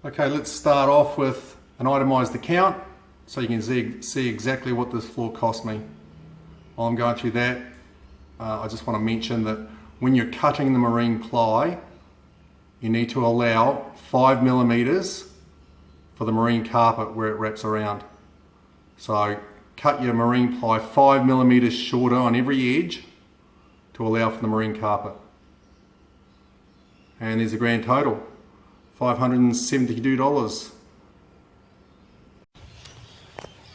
Okay, let's start off with an itemised account so you can see exactly what this floor cost me. While I'm going through that, I just want to mention that when you're cutting the marine ply, you need to allow 5mm for the marine carpet where it wraps around. So cut your marine ply 5mm shorter on every edge to allow for the marine carpet. And there's a grand total, $572.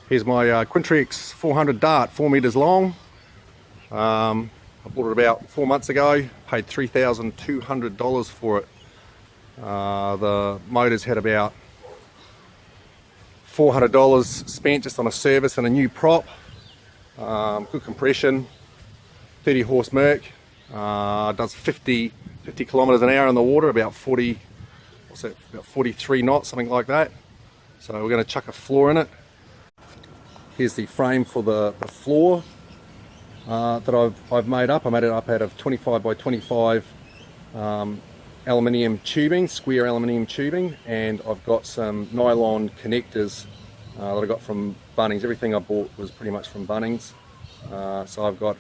Here's my Quintrex 400 dart, 4 meters long. I bought it about 4 months ago, paid $3,200 for it. The motors had about $400 spent just on a service and a new prop. Good compression, 30 horse Merc, does 50 kilometers an hour in the water, about 43 knots, something like that. So we're going to chuck a floor in it. Here's the frame for the floor that I've made up. I made it up out of 25 by 25 aluminium tubing, square aluminium tubing, and I've got some nylon connectors that I got from Bunnings. Everything I bought was pretty much from Bunnings. So I've got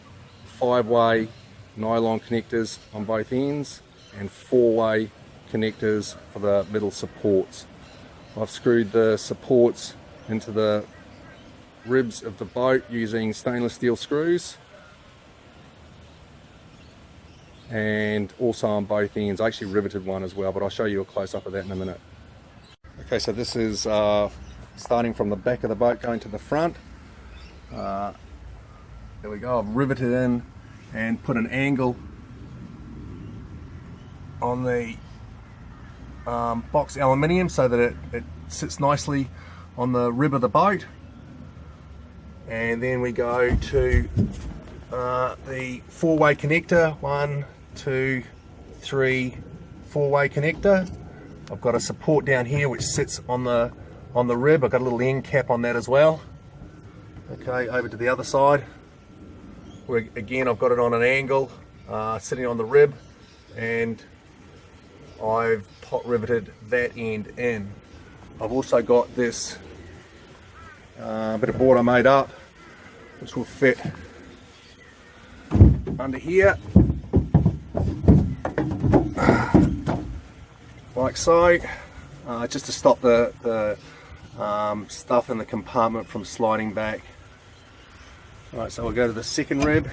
5-way nylon connectors on both ends and 4-way connectors for the middle supports. I've screwed the supports into the ribs of the boat using stainless steel screws, and also on both ends. I actually riveted one as well, but I'll show you a close-up of that in a minute. Okay, so this is starting from the back of the boat going to the front. There we go, I've riveted in and put an angle on the box aluminium so that it sits nicely on the rib of the boat. And then we go to the 4-way connector, 1, 2, 3, 4-way connector. I've got a support down here which sits on the rib. I've got a little end cap on that as well. Okay, over to the other side, where again I've got it on an angle, sitting on the rib, and I've pot riveted that end in. I've also got this bit of board I made up, which will fit under here, like so, just to stop the stuff in the compartment from sliding back. Alright, so we'll go to the second rib.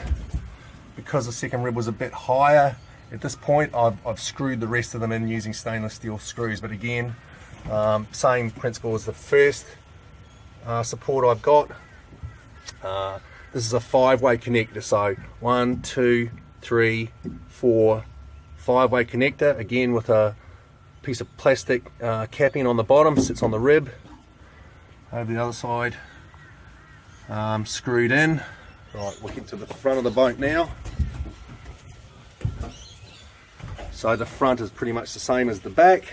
Because the second rib was a bit higher, at this point I've screwed the rest of them in using stainless steel screws, but again, same principle as the first support I've got. This is a 5-way connector, so 1, 2, 3, 4, 5-way connector, again with a piece of plastic capping on the bottom, sits on the rib. Over the other side, screwed in. Right, we'll get to the front of the boat now. So the front is pretty much the same as the back.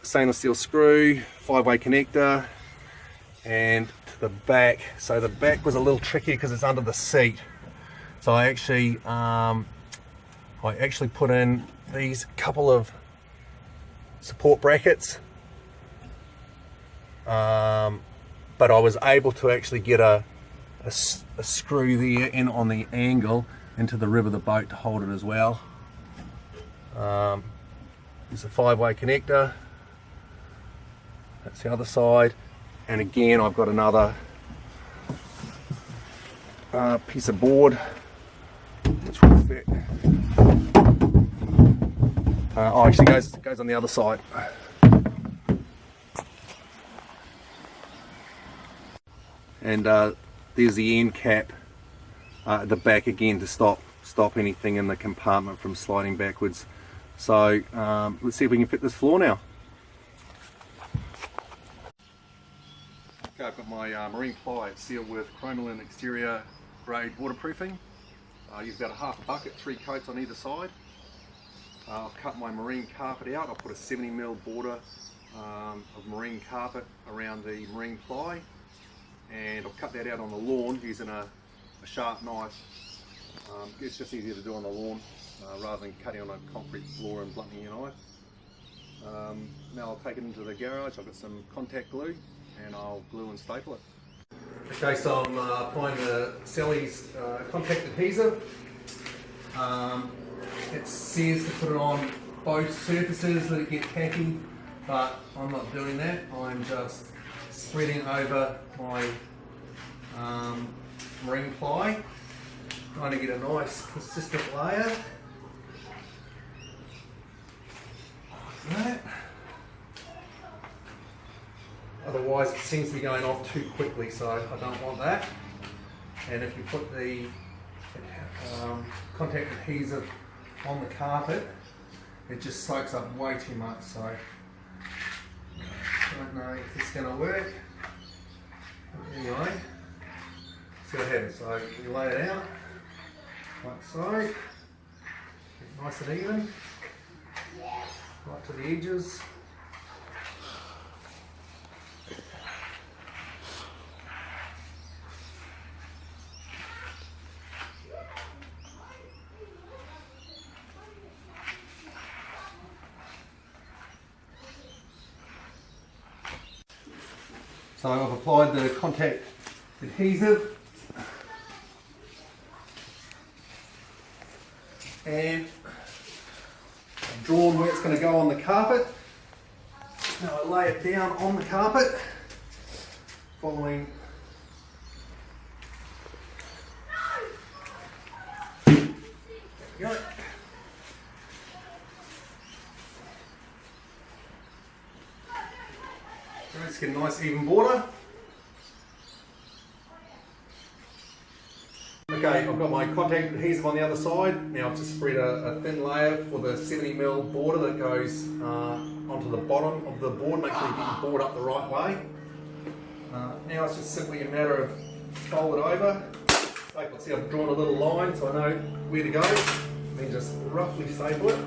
Stainless steel screw, 5-way connector, and to the back. So the back was a little tricky because it's under the seat. So I actually put in these couple of support brackets, but I was able to actually get a screw there in on the angle into the rib of the boat to hold it as well. There's a 5-way connector. That's the other side, and again I've got another piece of board which will fit. Actually goes on the other side. And there's the end cap at the back again to stop anything in the compartment from sliding backwards. So let's see if we can fit this floor now. Okay, I've got my marine ply. It's sealed with chromalin exterior grade waterproofing. I used about a half bucket, 3 coats on either side. I've cut my marine carpet out. I'll put a 70mm border of marine carpet around the marine ply, and I've cut that out on the lawn using a sharp knife. It's just easier to do on the lawn rather than cutting on a concrete floor and blunting your knife. Now I'll take it into the garage. I've got some contact glue and I'll glue and staple it. Okay, so I'm applying the Sally's contact adhesive. It says to put it on both surfaces, let it get tacky, but I'm not doing that. I'm just spreading over my marine ply, trying to get a nice consistent layer. Like that. Otherwise it seems to be going off too quickly, so I don't want that. And if you put the contact adhesive on the carpet, it just soaks up way too much, so I don't know if it's going to work. Anyway, see what happens. So you lay it out like so, nice and even, right to the edges. So I've applied the contact adhesive and I've drawn where it's going to go on the carpet. Now I lay it down on the carpet following there we go. Let's get a nice even border. Okay, I've got my contact adhesive on the other side. Now I've just spread a thin layer for the 70mm border that goes onto the bottom of the board, make sure you get your board up the right way. Now it's just simply a matter of fold it over. Staple it. See, I've drawn a little line so I know where to go. And then just roughly staple it.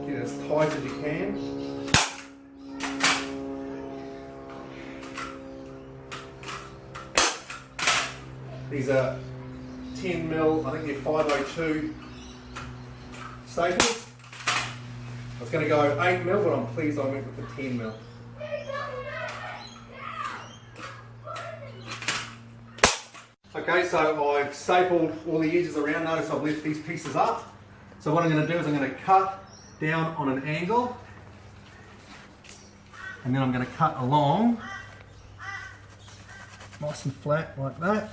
Get it as tight as you can. These are 10mm, I think they're 502 staples. I was going to go 8mm, but I'm pleased I went with the 10mm. Okay, so I've stapled all the edges around. Notice I've left these pieces up. So what I'm going to do is I'm going to cut down on an angle, and then I'm going to cut along, nice and flat like that.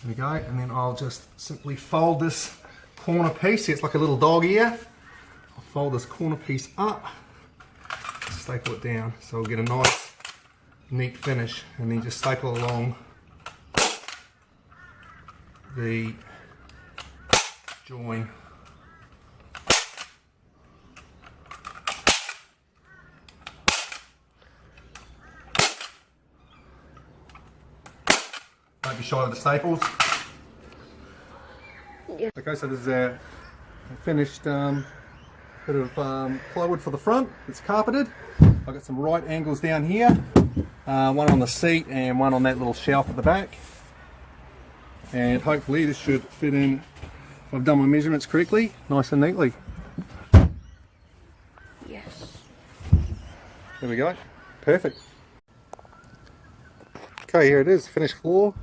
There we go, and then I'll just simply fold this corner piece. See, it's like a little dog ear. I'll fold this corner piece up, staple it down, so we'll get a nice, neat finish, and then just staple along the join. Don't be shy with the staples. Yeah. Okay, so this is our finished bit of plywood for the front. It's carpeted. I've got some right angles down here, one on the seat and one on that little shelf at the back. And hopefully this should fit in, if I've done my measurements correctly, nice and neatly. Yes. There we go. Perfect. Okay, here it is, finished floor.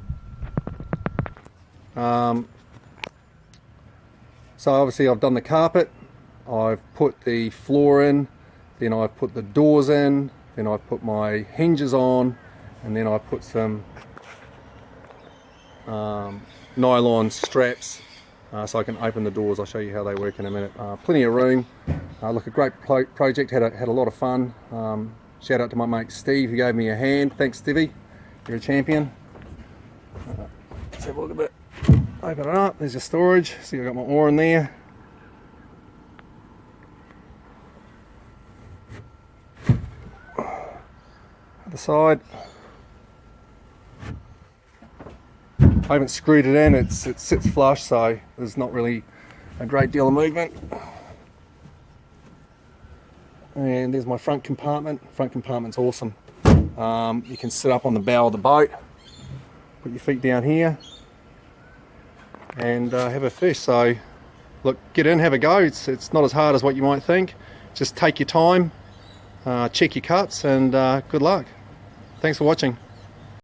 So obviously I've done the carpet, I've put the floor in, then I've put the doors in, then I've put my hinges on, and then I've put some nylon straps so I can open the doors. I'll show you how they work in a minute. Plenty of room. Look, a great project, had a lot of fun. Shout out to my mate Steve who gave me a hand. Thanks Stevie, you're a champion. Let's have a look at that. Open it up, there's your storage. See, I've got my ore in there. Other side. I haven't screwed it in, it sits flush, so there's not really a great deal of movement. And there's my front compartment. Front compartment's awesome. You can sit up on the bow of the boat, put your feet down here, and have a fish. So look, get in, have a go. It's not as hard as what you might think. Just take your time, check your cuts, and good luck. Thanks for watching.